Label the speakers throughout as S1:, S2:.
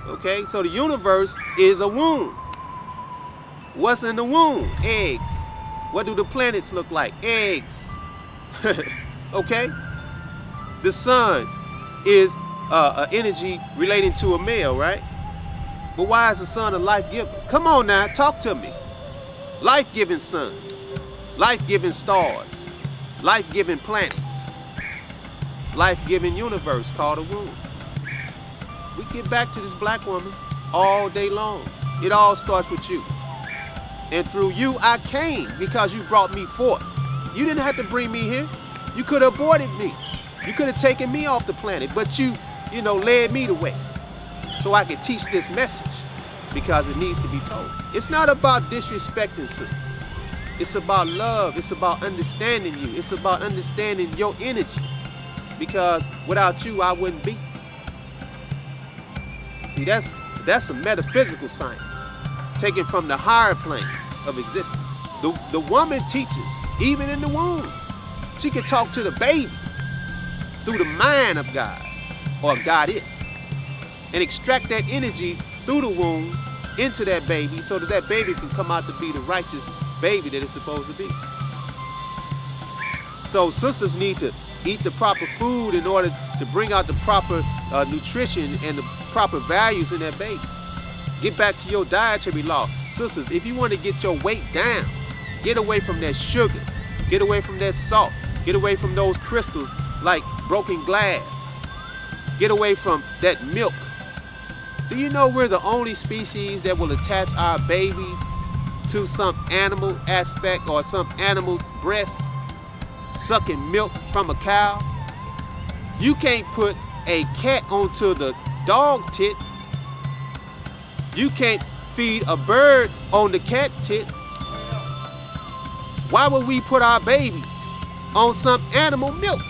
S1: Okay, so the universe is a womb. What's in the womb? Eggs. What do the planets look like? Eggs. Okay? The sun is an energy relating to a male, right? But why is the sun a life-giver? Come on now, talk to me. Life-giving sun, life-giving stars, life-giving planets, life-giving universe called a womb. We get back to this black woman all day long. It all starts with you. And through you, I came because you brought me forth. You didn't have to bring me here. You could have aborted me. You could have taken me off the planet, but you led me the way so I could teach this message because it needs to be told. It's not about disrespecting sisters. It's about love. It's about understanding you. It's about understanding your energy because without you, I wouldn't be. See, that's a metaphysical science taken from the higher plane of existence. The woman teaches, even in the womb. She can talk to the baby through the mind of God or goddess and extract that energy through the womb into that baby so that that baby can come out to be the righteous baby that it's supposed to be. So sisters need to eat the proper food in order to bring out the proper nutrition and the proper values in that baby. Get back to your dietary law. Sisters, if you want to get your weight down, get away from that sugar, get away from that salt, get away from those crystals like broken glass, get away from that milk. Do you know we're the only species that will attach our babies to some animal aspect or some animal breast, sucking milk from a cow? You can't put a cat onto the dog tit. You can't feed a bird on the cat tit. Why would we put our babies on some animal milk?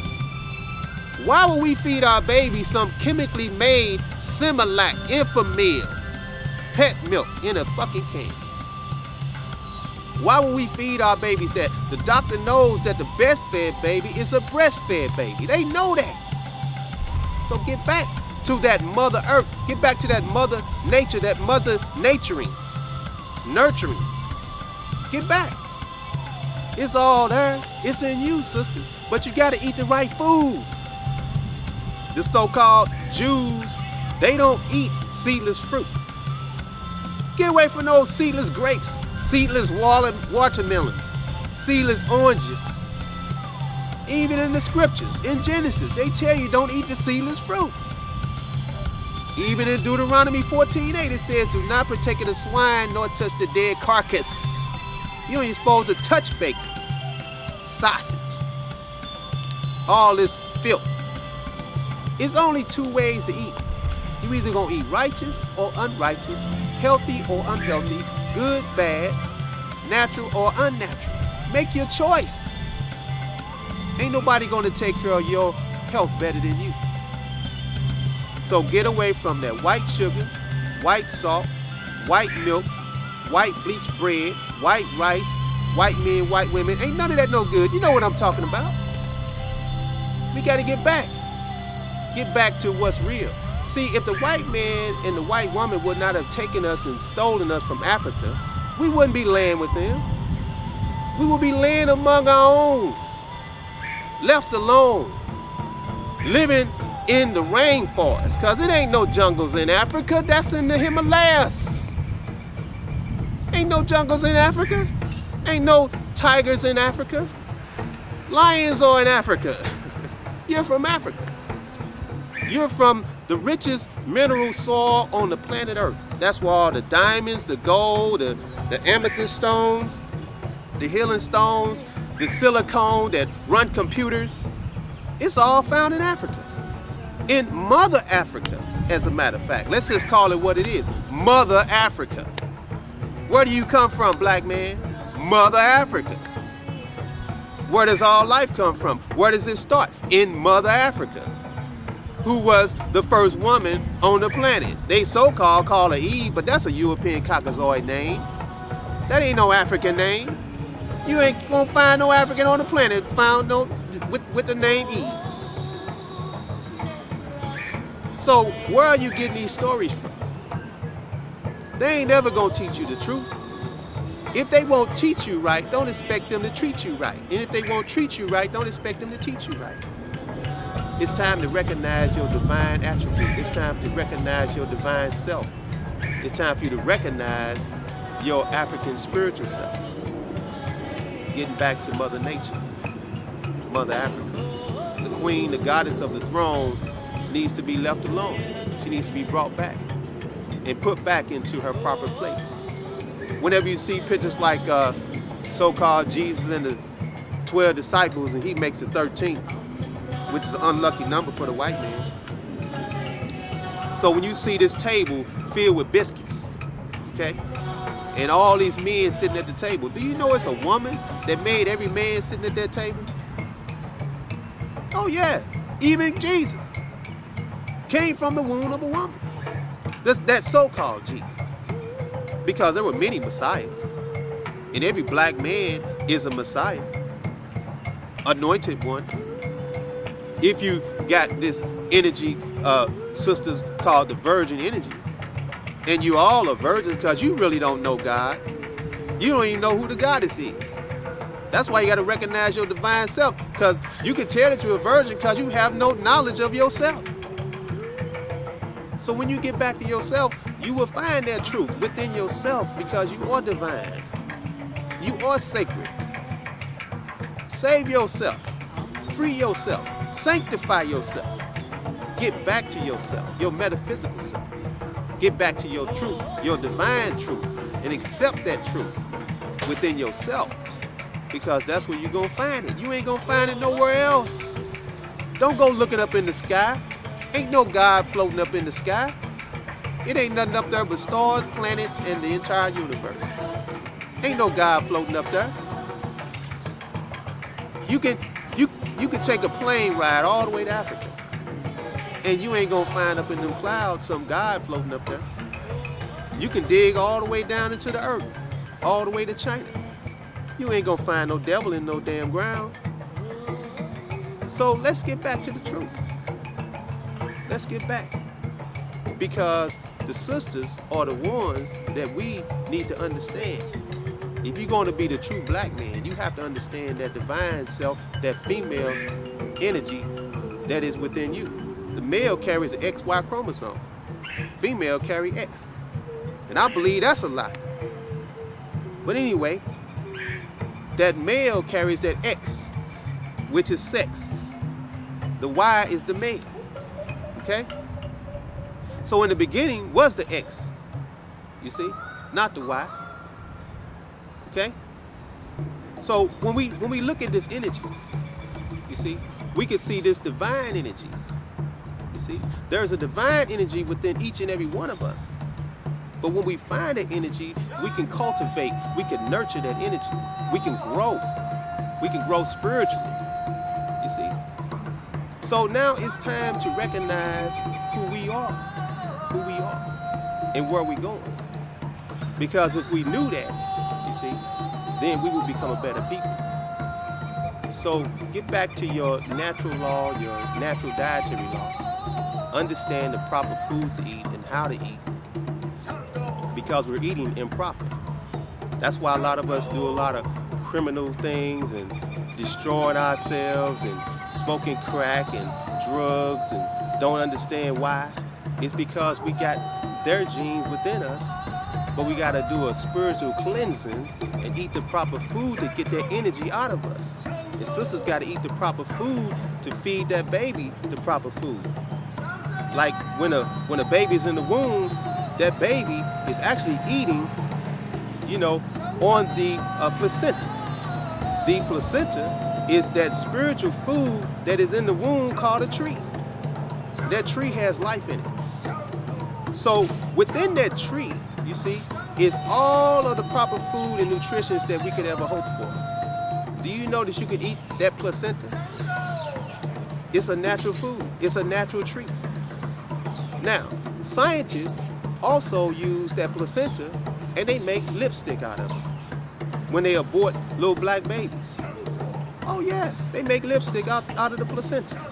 S1: Why would we feed our babies some chemically made Similac, Enfamil, pet milk in a fucking can? Why would we feed our babies that? The doctor knows that the best fed baby is a breastfed baby. They know that. So get back to that Mother Earth. Get back to that Mother Nature, that Mother Naturing, nurturing. Get back. It's all there. It's in you, sisters. But you got to eat the right food. The so-called Jews, they don't eat seedless fruit. Get away from those seedless grapes, seedless watermelons, seedless oranges. Even in the scriptures, in Genesis, they tell you don't eat the seedless fruit. Even in Deuteronomy 14:8, it says, do not partake of the swine nor touch the dead carcass. You ain't supposed to touch bacon, sausage, all this filth. It's only two ways to eat. You either gonna eat righteous or unrighteous, healthy or unhealthy, good, bad, natural or unnatural. Make your choice. Ain't nobody gonna take care of your health better than you. So get away from that white sugar, white salt, white milk, white bleached bread, white rice, white men, white women. Ain't none of that no good. You know what I'm talking about. We gotta get back. Get back to what's real. See, if the white man and the white woman would not have taken us and stolen us from Africa, we wouldn't be laying with them. We would be laying among our own, left alone, living in the rainforest, because it ain't no jungles in Africa. That's in the Himalayas. Ain't no jungles in Africa. Ain't no tigers in Africa. Lions are in Africa. You're from Africa. You're from the richest mineral soil on the planet Earth. That's where all the diamonds, the gold, the amethyst stones, the healing stones, the silicone that run computers, it's all found in Africa. In Mother Africa, as a matter of fact. Let's just call it what it is. Mother Africa. Where do you come from, black man? Mother Africa. Where does all life come from? Where does it start? In Mother Africa. Who was the first woman on the planet? They so-called call her Eve, but that's a European Caucasoid name. That ain't no African name. You ain't gonna find no African on the planet found no with the name Eve. So where are you getting these stories from? They ain't never gonna teach you the truth. If they won't teach you right, don't expect them to treat you right. And if they won't treat you right, don't expect them to teach you right. It's time to recognize your divine attribute. It's time to recognize your divine self. It's time for you to recognize your African spiritual self. Getting back to Mother Nature, Mother Africa. The queen, the goddess of the throne, needs to be left alone. She needs to be brought back and put back into her proper place. Whenever you see pictures like so-called Jesus and the 12 disciples, and he makes it 13th, which is an unlucky number for the white man. So when you see this table filled with biscuits, okay, and all these men sitting at the table, do you know it's a woman that made every man sitting at that table? Oh yeah, even Jesus came from the womb of a woman. That's that so-called Jesus. Because there were many messiahs. And every black man is a messiah. Anointed one. If you got this energy, sisters, called the virgin energy, and you all are virgins because you really don't know God. You don't even know who the goddess is. That's why you got to recognize your divine self, because you can tell that you're a virgin because you have no knowledge of yourself. So when you get back to yourself, you will find that truth within yourself, because you are divine. You are sacred. Save yourself. Free yourself. Sanctify yourself. Get back to yourself, your metaphysical self. Get back to your truth, your divine truth, and accept that truth within yourself, because that's where you're going to find it. You ain't going to find it nowhere else. Don't go looking up in the sky. Ain't no God floating up in the sky. It ain't nothing up there but stars, planets, and the entire universe. Ain't no God floating up there. You can take a plane ride all the way to Africa, and you ain't gonna find up in them clouds some God floating up there. You can dig all the way down into the earth, all the way to China. You ain't gonna find no devil in no damn ground. So let's get back to the truth. Let's get back. Because the sisters are the ones that we need to understand. If you're going to be the true black man, you have to understand that divine self, that female energy that is within you. The male carries an XY chromosome. Female carry X. And I believe that's a lie. But anyway, that male carries that X, which is sex. The Y is the male. Okay? So in the beginning was the X, you see, not the Y. Okay? So when we look at this energy, you see, we can see this divine energy. You see, there's a divine energy within each and every one of us. But when we find that energy, we can cultivate, we can nurture that energy. We can grow. We can grow spiritually. You see? So now it's time to recognize who we are, and where we're going. Because if we knew that, you see, then we would become a better people. So get back to your natural law, your natural dietary law. Understand the proper foods to eat and how to eat. Because we're eating improper. That's why a lot of us do a lot of criminal things and destroying ourselves and smoking crack and drugs and don't understand why. It's because we got their genes within us, but we got to do a spiritual cleansing and eat the proper food to get that energy out of us. And sisters got to eat the proper food to feed that baby the proper food. Like when a baby's in the womb, that baby is actually eating, you know, on the placenta. The placenta is that spiritual food that is in the womb called a tree. That tree has life in it. So within that tree, you see, is all of the proper food and nutrition that we could ever hope for. Do you know that you can eat that placenta? It's a natural food. It's a natural tree. Now, scientists also use that placenta and they make lipstick out of it when they abort little black babies. Oh yeah, they make lipstick out of the placentas.